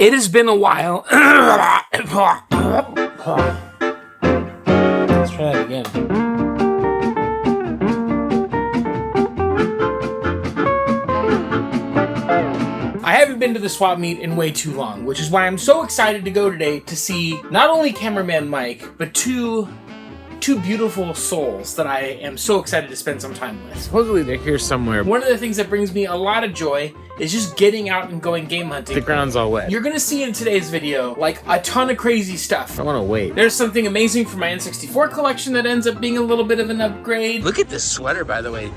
It has been a while. Let's try that again. I haven't been to the swap meet in way too long, which is why I'm so excited to go today to see not only cameraman Mike, but two beautiful souls that I am so excited to spend some time with. Supposedly they're here somewhere. One of the things that brings me a lot of joy is just getting out and going game hunting. The ground's all wet. You're gonna see in today's video, like, a ton of crazy stuff. I wanna wait. There's something amazing for my N64 collection that ends up being a little bit of an upgrade. Look at this sweater, by the way.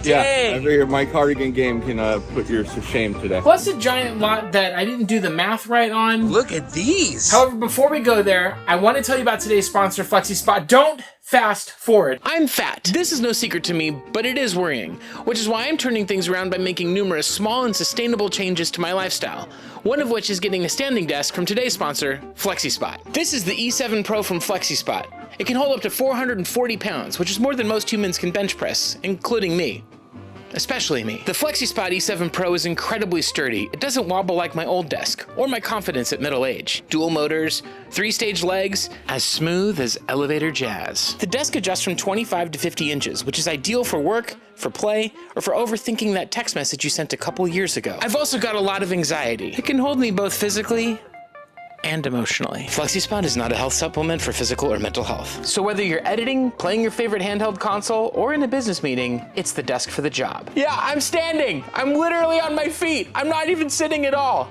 Yeah, Dang. I figure my cardigan game can put yours to shame today. Plus a giant lot that I didn't do the math right on. Look at these. However, before we go there, I want to tell you about today's sponsor, FlexiSpot. Don't fast forward. I'm fat. This is no secret to me, but it is worrying, which is why I'm turning things around by making numerous small and sustainable changes to my lifestyle. One of which is getting a standing desk from today's sponsor, FlexiSpot. This is the E7 Pro from FlexiSpot. It can hold up to 440 pounds, which is more than most humans can bench press, including me. Especially me. The FlexiSpot E7 Pro is incredibly sturdy. It doesn't wobble like my old desk, or my confidence at middle age. Dual motors, 3-stage legs, as smooth as elevator jazz. The desk adjusts from 25 to 50 inches, which is ideal for work, for play, or for overthinking that text message you sent a couple years ago. I've also got a lot of anxiety. It can hold me both physically and emotionally. FlexiSpot is not a health supplement for physical or mental health. So whether you're editing, playing your favorite handheld console, or in a business meeting, it's the desk for the job. Yeah, I'm standing. I'm literally on my feet. I'm not even sitting at all.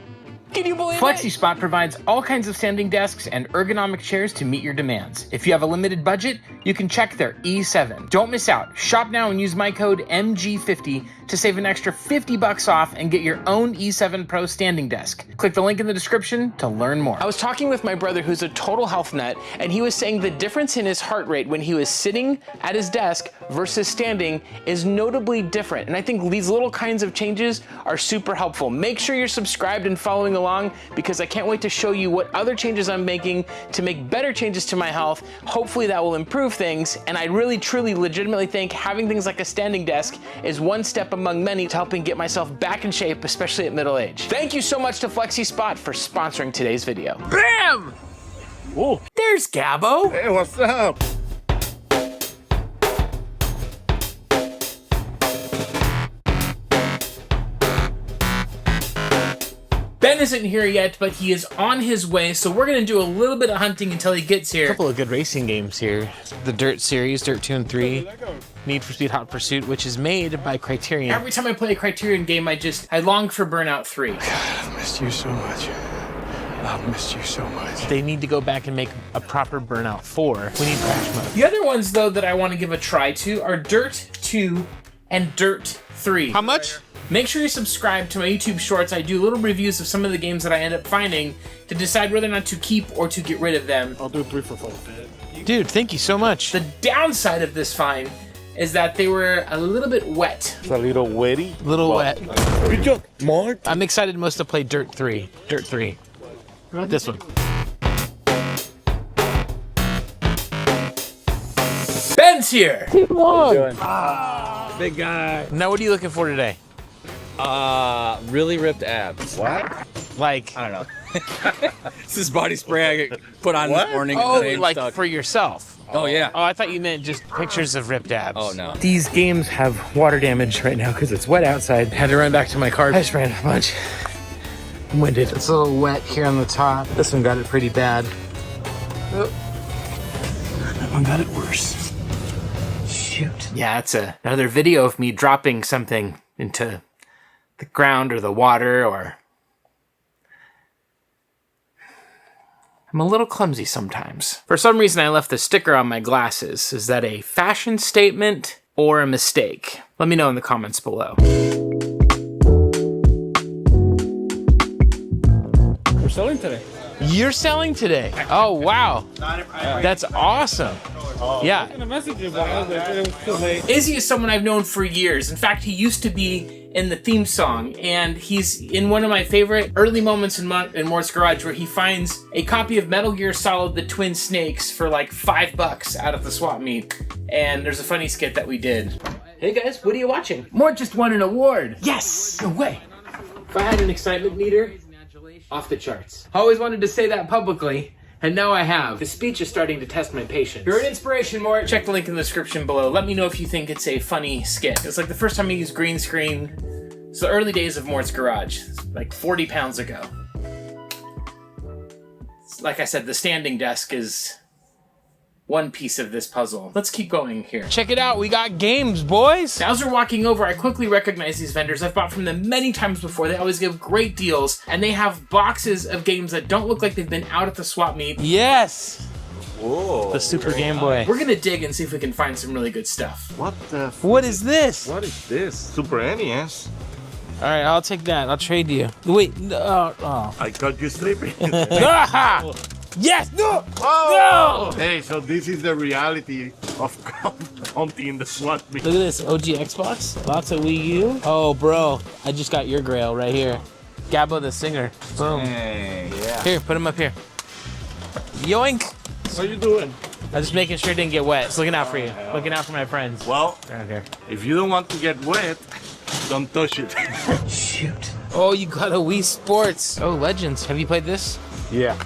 Can you believe it? FlexiSpot provides all kinds of standing desks and ergonomic chairs to meet your demands. If you have a limited budget, you can check their E7. Don't miss out. Shop now and use my code MG50 to save an extra $50 off and get your own E7 Pro standing desk. Click the link in the description to learn more. I was talking with my brother who's a total health nut, and he was saying the difference in his heart rate when he was sitting at his desk versus standing is notably different. And I think these little kinds of changes are super helpful. Make sure you're subscribed and following along, because I can't wait to show you what other changes I'm making to make better changes to my health. Hopefully that will improve things, and I really, truly, legitimately think having things like a standing desk is one step among many to helping get myself back in shape, especially at middle age. Thank you so much to FlexiSpot for sponsoring today's video. Bam! Whoa. There's Gabbo. Hey, what's up? Ben isn't here yet, but he is on his way, so we're gonna do a little bit of hunting until he gets here. A couple of good racing games here. The Dirt series, Dirt 2 and 3. Need for Speed Hot Pursuit, which is made by Criterion. Every time I play a Criterion game, I long for Burnout 3. I've missed you so much. I've missed you so much. They need to go back and make a proper Burnout 4. We need crash mode. The other ones, though, that I want to give a try to are Dirt 2 and Dirt 3. How much? Make sure you subscribe to my YouTube shorts. I do little reviews of some of the games that I end up finding to decide whether or not to keep or to get rid of them. I'll do 3 for 4. Dude, thank you so much. The downside of this find is that they were a little bit wet. It's a little wetty. Little wet. Good job, Mort. I'm excited most to play Dirt 3. Dirt 3. What about this one? Ben's here! Big guy. Now, what are you looking for today? Really ripped abs. What? Like, I don't know. This is body spray I put on What? this morning. oh, and like stuck. for yourself. Oh, yeah. Oh, I thought you meant just pictures of ripped abs. Oh, no. These games have water damage right now because it's wet outside. Had to run back to my car. I just ran a bunch. I'm winded. It's a little wet here on the top. This one got it pretty bad. That one got it worse. Shoot. Yeah, it's another video of me dropping something into the ground or the water, or... I'm a little clumsy sometimes. For some reason, I left the sticker on my glasses. Is that a fashion statement or a mistake? Let me know in the comments below. We're selling today. You're selling today. Oh, wow. That's awesome. Yeah. I'm gonna message you, but it was too late. Izzy is someone I've known for years. In fact, he used to be in the theme song, and he's in one of my favorite early moments in Mort's Garage where he finds a copy of Metal Gear Solid: The Twin Snakes for like $5 out of the swap meet. And there's a funny skit that we did. Hey guys, what are you watching? Mort just won an award. Yes! No way. If I had an excitement meter off the charts. I always wanted to say that publicly, and now I have. The speech is starting to test my patience. You're an inspiration, Mort. Check the link in the description below. Let me know if you think it's a funny skit. It's like the first time I used green screen. It's the early days of Mort's Garage, like 40 pounds ago. Like I said, the standing desk is one piece of this puzzle. Let's keep going here. Check it out, we got games, boys! Now, as we're walking over, I quickly recognize these vendors. I've bought from them many times before. They always give great deals, and they have boxes of games that don't look like they've been out at the swap meet. Yes! Whoa. The Super Game Boy. We're gonna dig and see if we can find some really good stuff. What the? What is this? What is this? Super NES. Alright, I'll take that. I'll trade you. Wait, no. Oh. I caught you sleeping. Ah! Yes! No! Oh! Hey, so this is the reality of counting in the SWAT meet. Look at this, OG Xbox. Lots of Wii U. Oh, bro, I just got your grail right here. Gabbo the singer. Boom. Hey, yeah. Here, put him up here. Yoink! What are you doing? I'm just making sure it didn't get wet. Just looking out for you. Looking out for my friends. Well, Right here. if you don't want to get wet, don't touch it. Shoot. Oh, you got a Wii Sports. Oh, Legends. Have you played this? Yeah.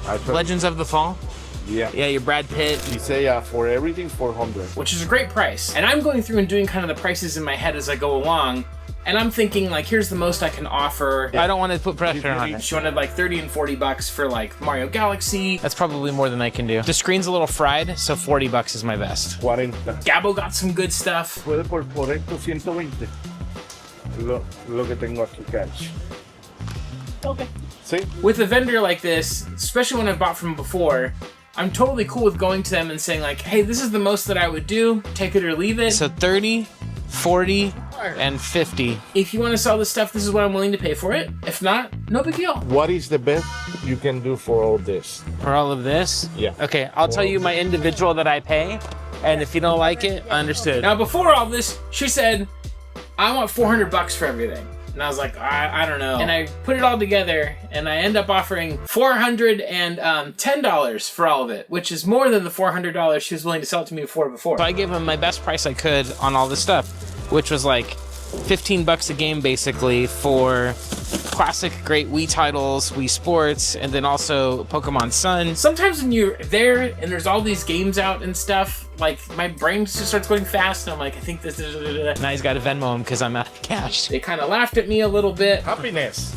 I tried. Legends of the Fall? Yeah. Yeah, you're Brad Pitt. You say for everything 400. Which is a great price. And I'm going through and doing kind of the prices in my head as I go along. And I'm thinking, like, here's the most I can offer. I don't want to put pressure on it. She wanted like 30 and 40 bucks for like Mario Galaxy. That's probably more than I can do. The screen's a little fried, so 40 bucks is my best. 40. Gabbo got some good stuff. Puede por esto 120. Lo que tengo aquí cash. Okay. See? With a vendor like this, especially when I've bought from before, I'm totally cool with going to them and saying like, hey, this is the most that I would do, take it or leave it. So 30, 40, and 50. If you want to sell this stuff, this is what I'm willing to pay for it. If not, no big deal. What is the best you can do for all this? For all of this? Yeah. Okay, I'll tell you my individual that I pay, and if you don't like it, understood. Now, before all this, she said, I want 400 bucks for everything. And I was like, I don't know. And I put it all together, and I end up offering $410 for all of it, which is more than the $400 she was willing to sell it to me for before. So I gave him my best price I could on all this stuff, which was like 15 bucks a game basically for classic great Wii titles, Wii Sports, and then also Pokemon Sun. Sometimes when you're there and there's all these games out and stuff, like my brain just starts going fast and I'm like, I think this is... Now he's got to Venmo him because I'm out of cash. They kind of laughed at me a little bit. Happiness.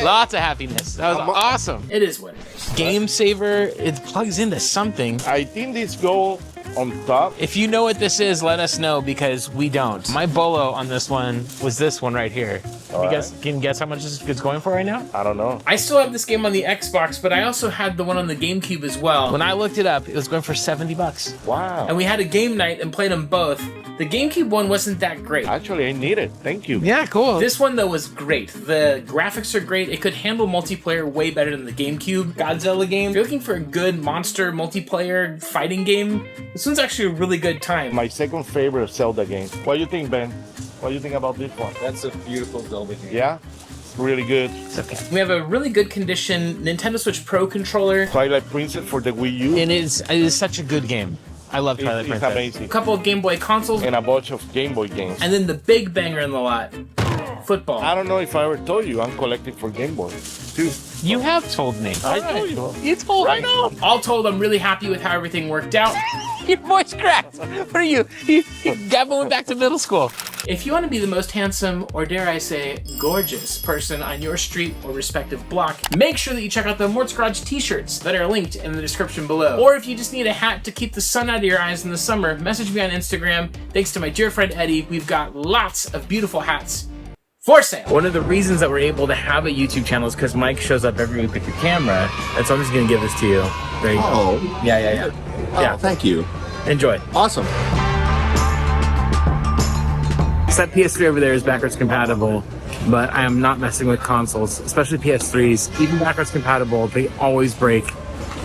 Lots of happiness. That was awesome. It is what it is. Game Saver, it plugs into something. I think this go on top. If you know what this is, let us know because we don't. My bolo on this one was this one right here. You guys can guess how much this is going for right now? I don't know. I still have this game on the Xbox, but I also had the one on the GameCube as well. When I looked it up, it was going for 70 bucks. Wow. And we had a game night and played them both. The GameCube one wasn't that great. Actually, I need it. Thank you. Yeah, cool. This one, though, was great. The graphics are great. It could handle multiplayer way better than the GameCube Godzilla game. If you're looking for a good monster multiplayer fighting game, this one's actually a really good time. My second favorite Zelda game. What do you think, Ben? What do you think about this one? That's a beautiful Zelda game. Yeah? Really good. It's okay. We have a really good condition Nintendo Switch Pro controller. Twilight Princess for the Wii U. And it is such a good game. I love Twilight It's Princess. amazing. A couple of Game Boy consoles. And a bunch of Game Boy games. And then the big banger in the lot, football. I don't know if I ever told you, I'm collecting for Game Boy too. You have told me. I told you. You told me. All told, I'm really happy with how everything worked out. Your voice cracked. What are you? Gavin went back to middle school. If you want to be the most handsome, or dare I say, gorgeous person on your street or respective block, make sure that you check out the Mort's Garage t-shirts that are linked in the description below. Or if you just need a hat to keep the sun out of your eyes in the summer, message me on Instagram. Thanks to my dear friend Eddie, we've got lots of beautiful hats for sale. One of the reasons that we're able to have a YouTube channel is because Mike shows up every week with your camera, and so I'm just gonna give this to you. There you go. Yeah. Oh, thank you. Enjoy. Awesome. That PS3 over there is backwards compatible, but I am not messing with consoles, especially PS3s. Even backwards compatible, they always break,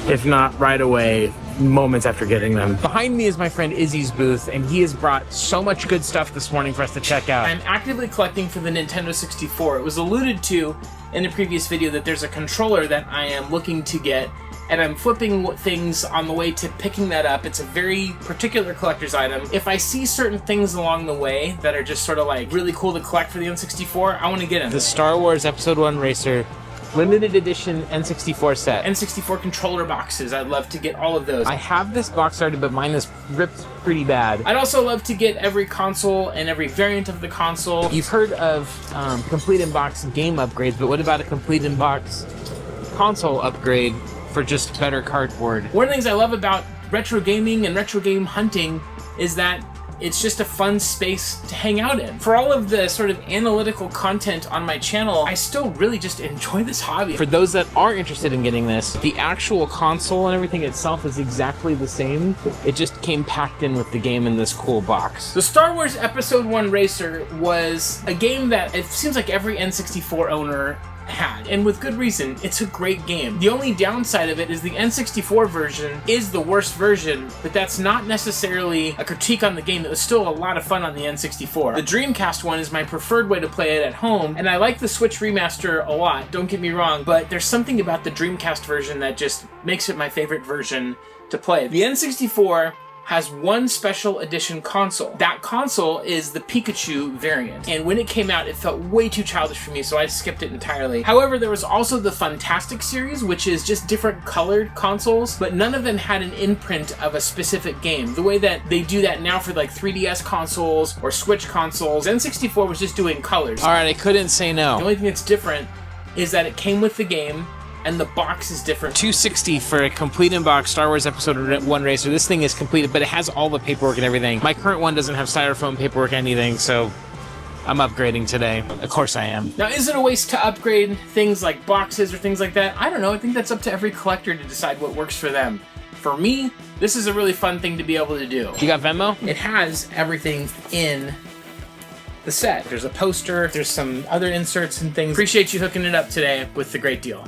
if not right away, moments after getting them. Behind me is my friend Izzy's booth, and he has brought so much good stuff this morning for us to check out. I'm actively collecting for the Nintendo 64. It was alluded to in the previous video that there's a controller that I am looking to get, and I'm flipping things on the way to picking that up. It's a very particular collector's item. If I see certain things along the way that are just sort of like really cool to collect for the N64, I want to get them. The Star Wars Episode 1 racer limited edition N64 set. N64 controller boxes. I'd love to get all of those. I have this box already, but mine is ripped pretty bad. I'd also love to get every console and every variant of the console. You've heard of complete in-box game upgrades, but what about a complete in-box console upgrade for just better cardboard? One of the things I love about retro gaming and retro game hunting is that it's just a fun space to hang out in. For all of the sort of analytical content on my channel, I still really just enjoy this hobby. For those that are interested in getting this, the actual console and everything itself is exactly the same. It just came packed in with the game in this cool box. The Star Wars Episode 1 Racer was a game that it seems like every N64 owner had, and with good reason. It's a great game. The only downside of it is the N64 version is the worst version, but that's not necessarily a critique on the game. It was still a lot of fun on the N64. The Dreamcast one is my preferred way to play it at home, and I like the Switch remaster a lot, don't get me wrong, but there's something about the Dreamcast version that just makes it my favorite version to play. The N64 has one special edition console. That console is the Pikachu variant. And when it came out, it felt way too childish for me, so I skipped it entirely. However, there was also the Fantastic series, which is just different colored consoles, but none of them had an imprint of a specific game. The way that they do that now for like 3DS consoles or Switch consoles, N64 was just doing colors. All right, I couldn't say The no. only thing that's different is that it came with the game, and the box is different. $260 for a complete in-box Star Wars Episode 1 Racer. This thing is completed, but it has all the paperwork and everything. My current one doesn't have styrofoam paperwork, anything, so I'm upgrading today. Of course I am. Now, is it a waste to upgrade things like boxes or things like that? I don't know. I think that's up to every collector to decide what works for them. For me, this is a really fun thing to be able to do. You got Venmo? It has everything in the set. There's a poster, there's some other inserts and things. Appreciate you hooking it up today with the great deal.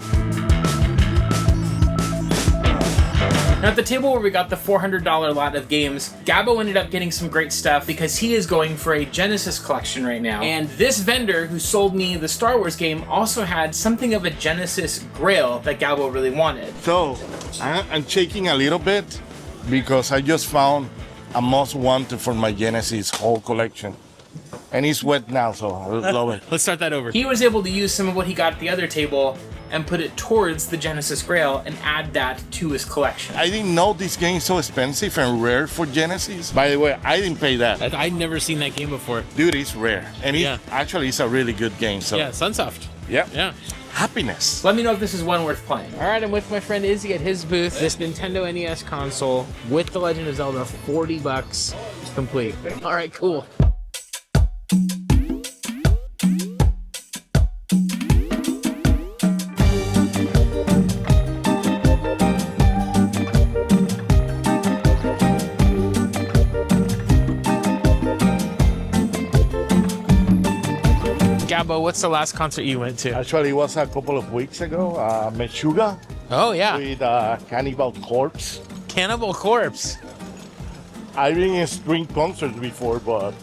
Now, at the table where we got the $400 lot of games, Gabbo ended up getting some great stuff because he is going for a Genesis collection right now. And this vendor who sold me the Star Wars game also had something of a Genesis grail that Gabbo really wanted. So I'm shaking a little bit because I just found a most wanted for my Genesis whole collection. And it's wet now, so I love it. Let's start that over. He was able to use some of what he got at the other table and put it towards the Genesis Grail and add that to his collection. I didn't know this game is so expensive and rare for Genesis. By the way, I didn't pay that. I'd never seen that game before. Dude, it's rare. And Yeah. actually it's a really good game. So Yeah, Sunsoft. yeah. Yeah. Happiness. Let me know if this is one worth playing. All right, I'm with my friend Izzy at his booth. This Nintendo NES console with The Legend of Zelda, $40 complete. All right, cool. Gabbo, what's the last concert you went to? Actually, it was a couple of weeks ago. Meshuggah Oh, yeah. with Cannibal Corpse. Cannibal Corpse. I've been in string concerts before, but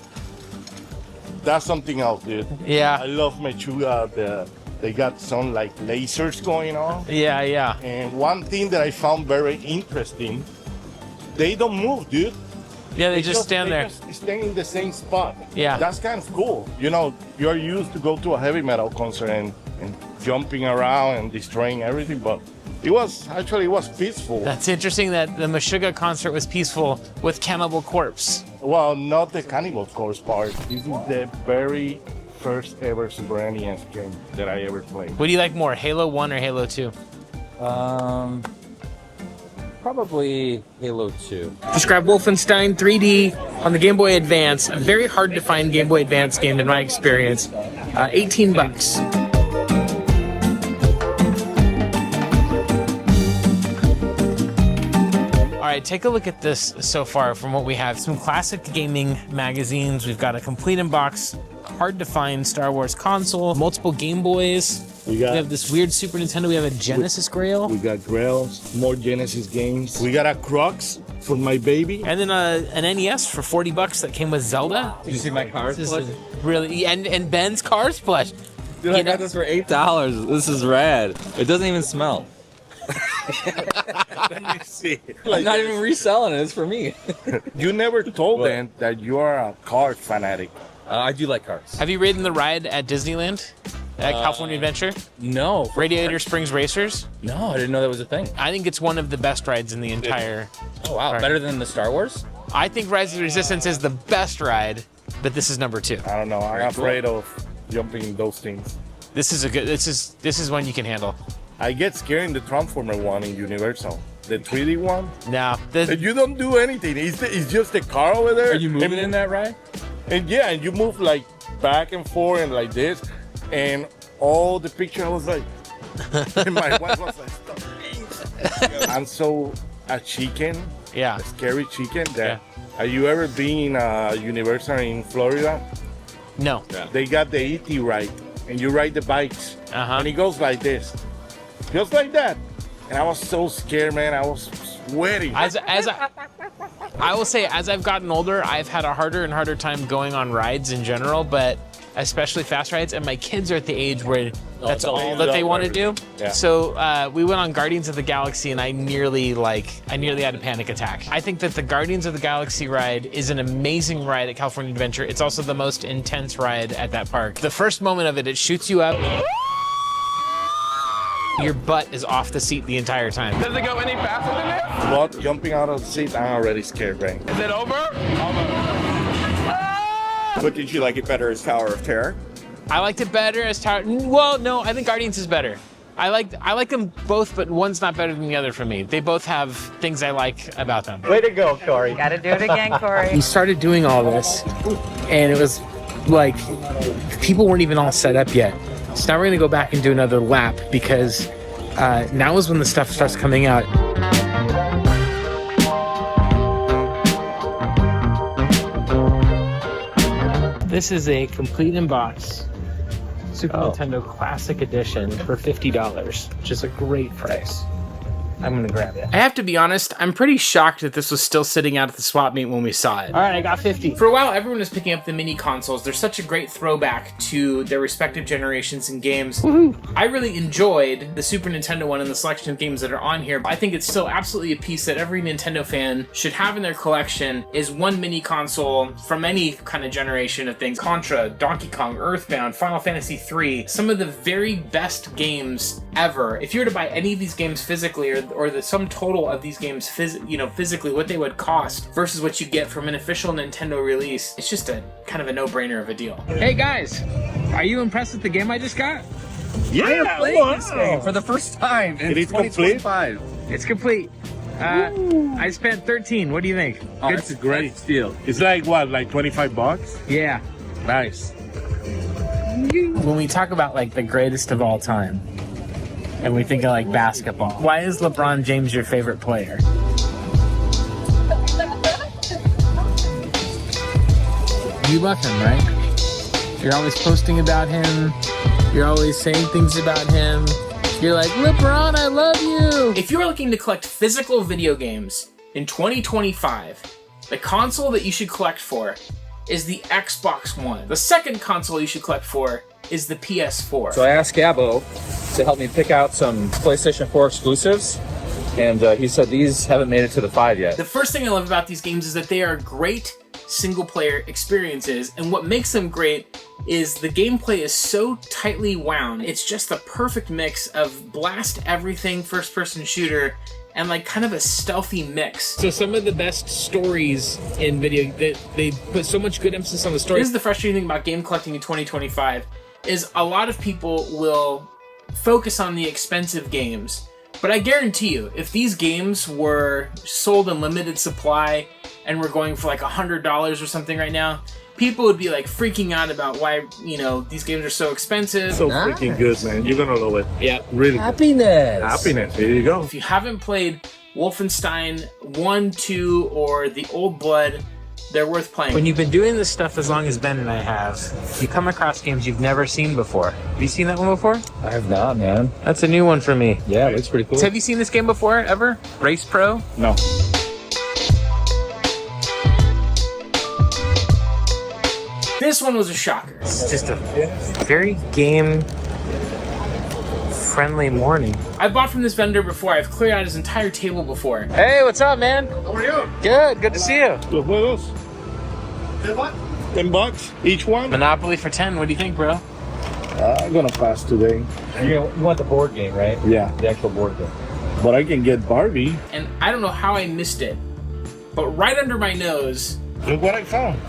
that's something else, dude. I Yeah. love Meshuggah. They got some like lasers going on. Yeah, yeah. And one thing that I found very interesting, they don't move, dude. Yeah, they just stand there. Just stay in the same spot. Yeah. That's kind of cool. You know, you're used to go to a heavy metal concert and jumping around and destroying everything, but it was peaceful. That's interesting that the Meshuggah concert was peaceful with Cannibal Corpse. Well, not the Cannibal Corpse part. This is the very first ever Super NES game that I ever played. What do you like more, Halo 1 or Halo 2? Probably Halo 2. Just grab Wolfenstein 3D on the Game Boy Advance. A very hard to find Game Boy Advance game in my experience. $18. All right, take a look at this so far from what we have. Some classic gaming magazines. We've got a complete in-box, hard to find Star Wars console, multiple Game Boys. We We have this weird Super Nintendo. We have a Genesis Grail. We got Grails, more Genesis games. We got a Crux for my baby. And then an NES for $40 that came with Zelda. Did you see my card This plush? is really and Ben's Cars plush. Dude, I You know- got this for $8. This is rad. It doesn't even smell. I'm not even reselling it. It's for me. You never told them that you are a car fanatic. I do like cars. Have you ridden the ride at Disneyland? at California Adventure? No. Radiator Springs Racers? No, I didn't know that was a thing. I think it's one of the best rides in the entire... Oh, wow. Right. Better than the Star Wars? I think Rise of the Resistance is the best ride, but this is number 2. I don't know. I'm afraid of jumping in those things. This is one you can handle. I get scared in the Transformer one in Universal. The 3D one. No. And you don't do anything. It's just a car over there. Are you moving in that ride? And yeah, and you move like back and forth and like this. And all the picture, I was like, and my wife was like, stop. I'm so a chicken. Yeah. A scary chicken that. Are you ever been Universal in Florida? No. They got the E.T. ride, and you ride the bikes, and it goes like this, just like that. And I was so scared, man. I was sweating. I will say, as I've gotten older, I've had a harder and harder time going on rides in general, but especially fast rides. And my kids are at the age where that's all that they want to do. Yeah. So we went on Guardians of the Galaxy, and I nearly had a panic attack. I think that the Guardians of the Galaxy ride is an amazing ride at California Adventure. It's also the most intense ride at that park. The first moment of it shoots you up. Your butt is off the seat the entire time. Does it go any faster than this? But jumping out of the seat, I'm already scared, man. Is it over? But did you like it better as Tower of Terror? I liked it better as Tower. Well, no, I think Guardians is better. I like them both, but one's not better than the other for me. They both have things I like about them. Way to go, Corey. Gotta do it again, Corey. We started doing all this, and it was like people weren't even all set up yet. So now we're gonna go back and do another lap because now is when the stuff starts coming out. This is a complete in box Super Nintendo Classic Edition for $50, which is a great price. I'm gonna grab it. I have to be honest, I'm pretty shocked that this was still sitting out at the swap meet when we saw it. All right, I got 50. For a while, everyone was picking up the mini consoles. They're such a great throwback to their respective generations and games. Woohoo! I really enjoyed the Super Nintendo one and the selection of games that are on here. I think it's still absolutely a piece that every Nintendo fan should have in their collection is one mini console from any kind of generation of things. Contra, Donkey Kong, Earthbound, Final Fantasy III, some of the very best games ever. If you were to buy any of these games physically or the sum total of these games physically, what they would cost versus what you get from an official Nintendo release, it's just a kind of a no-brainer of a deal. Hey guys, are you impressed with the game I just got? Yeah, I am playing this game for the first time in 2025. It's complete. I spent 13. What do you think? Oh, that's a great deal. It's like what, like $25? Yeah. Nice. When we talk about like the greatest of all time, and we think of like basketball, why is LeBron James your favorite player? You love him, right? You're always posting about him. You're always saying things about him. You're like, LeBron, I love you! If you're looking to collect physical video games in 2025, the console that you should collect for is the Xbox One. The second console you should collect for is the PS4. So I asked Gabo to help me pick out some PlayStation 4 exclusives, and he said these haven't made it to the 5 yet. The first thing I love about these games is that they are great single-player experiences, and what makes them great is the gameplay is so tightly wound. It's just the perfect mix of blast everything first-person shooter and like kind of a stealthy mix. So some of the best stories in video, they put so much good emphasis on the story. This is the frustrating thing about game collecting in 2025, is a lot of people will focus on the expensive games. But I guarantee you, if these games were sold in limited supply and were going for like $100 or something right now, people would be like freaking out about why, these games are so expensive. So freaking good, man. You're gonna love it. Yeah. Really. Happiness. There you go. If you haven't played Wolfenstein 1, 2, or the Old Blood, they're worth playing. When you've been doing this stuff as long as Ben and I have, you come across games you've never seen before. Have you seen that one before? I have not, man. That's a new one for me. Yeah, it looks pretty cool. So have you seen this game before, ever? Race Pro? No. This one was a shocker. It's just a very game-friendly morning. I bought from this vendor before. I've cleared out his entire table before. Hey, what's up, man? How are you? Good. Good to see you. Los juegos. $10 each one. Monopoly for 10. What do you think, bro? I'm gonna pass today. You want the board game, right? Yeah. The actual board game. But I can get Barbie. And I don't know how I missed it, but right under my nose. Look what I found.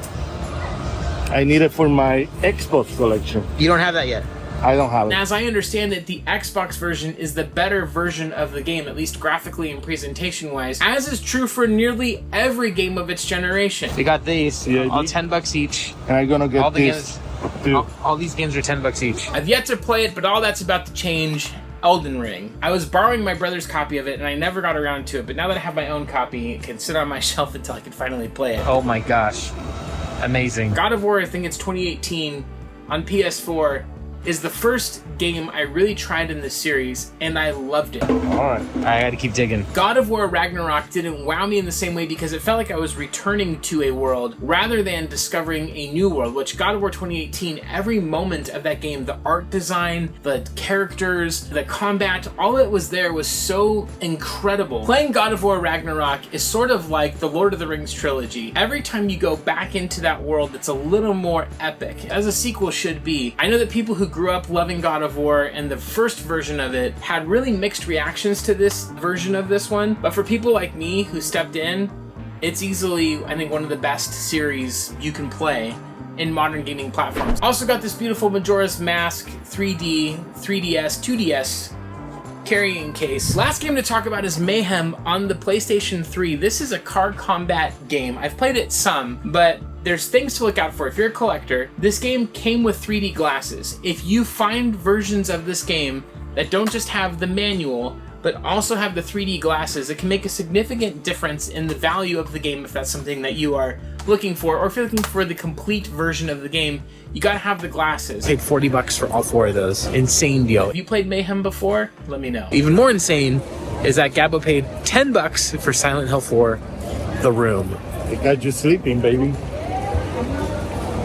I need it for my Xbox collection. You don't have that yet. I don't have it. As I understand it, the Xbox version is the better version of the game, at least graphically and presentation-wise, as is true for nearly every game of its generation. We got these, Yeah, all $10 each. And I'm gonna get All the this. games, all these games are $10 each. I've yet to play it, but all that's about to change. Elden Ring. I was borrowing my brother's copy of it, and I never got around to it, but now that I have my own copy, it can sit on my shelf until I can finally play it. Oh my gosh. Amazing. God of War, I think it's 2018, on PS4, is the first game I really tried in this series, and I loved it. Alright. I gotta keep digging. God of War Ragnarok didn't wow me in the same way because it felt like I was returning to a world rather than discovering a new world, which God of War 2018, every moment of that game, the art design, the characters, the combat, all that was there was so incredible. Playing God of War Ragnarok is sort of like the Lord of the Rings trilogy. Every time you go back into that world, it's a little more epic, as a sequel should be. I know that people who grew up loving God of War and the first version of it had really mixed reactions to this version of this one, but for people like me who stepped in, it's easily, I think, one of the best series you can play in modern gaming platforms. Also got this beautiful Majora's Mask 3D, 3DS, 2DS carrying case. Last game to talk about is Mayhem on the PlayStation 3. This is a car combat game. I've played it some, but there's things to look out for. If you're a collector, this game came with 3D glasses. If you find versions of this game that don't just have the manual, but also have the 3D glasses, it can make a significant difference in the value of the game if that's something that you are looking for, or if you're looking for the complete version of the game, you gotta have the glasses. Paid $40 for all 4 of those. Insane deal. Have you played Mayhem before? Let me know. Even more insane is that Gabbo paid $10 for Silent Hill 4, The Room. It got you sleeping, baby.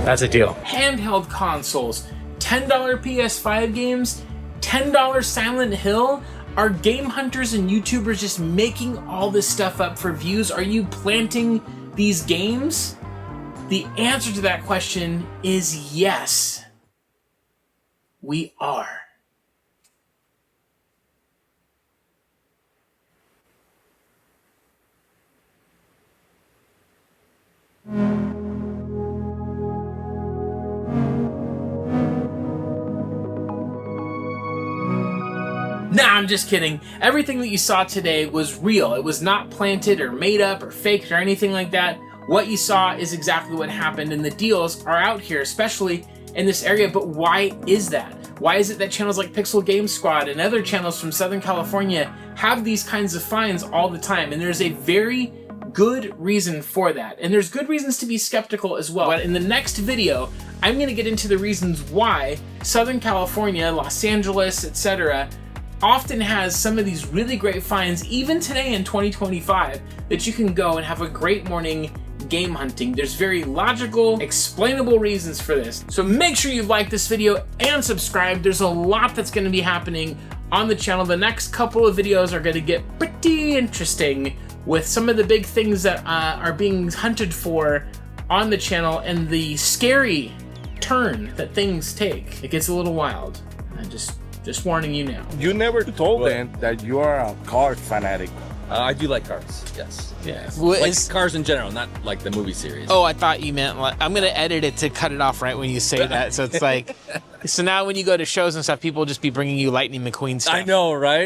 That's a deal. Handheld consoles, $10 PS5 games, $10 Silent Hill. Are game hunters and YouTubers just making all this stuff up for views? Are you planting these games? The answer to that question is yes. We are. Nah, I'm just kidding. Everything that you saw today was real. It was not planted or made up or faked or anything like that. What you saw is exactly what happened, and the deals are out here, especially in this area. But why is that? Why is it that channels like Pixel Game Squad and other channels from Southern California have these kinds of finds all the time? And there's a very good reason for that. And there's good reasons to be skeptical as well. But in the next video, I'm going to get into the reasons why Southern California, Los Angeles, etc., often has some of these really great finds, even today in 2025, that you can go and have a great morning game hunting. There's very logical, explainable reasons for this. So make sure you like this video and subscribe. There's a lot that's going to be happening on the channel. The next couple of videos are going to get pretty interesting with some of the big things that are being hunted for on the channel and the scary turn that things take. It gets a little wild. Just warning you now. You never told them that you are a car fanatic. I do like cars, yes. Yeah. Like cars in general, not like the movie series. Oh, I thought you meant like, I'm going to edit it to cut it off right when you say that. So it's like, so now when you go to shows and stuff, people will just be bringing you Lightning McQueen stuff. I know, right?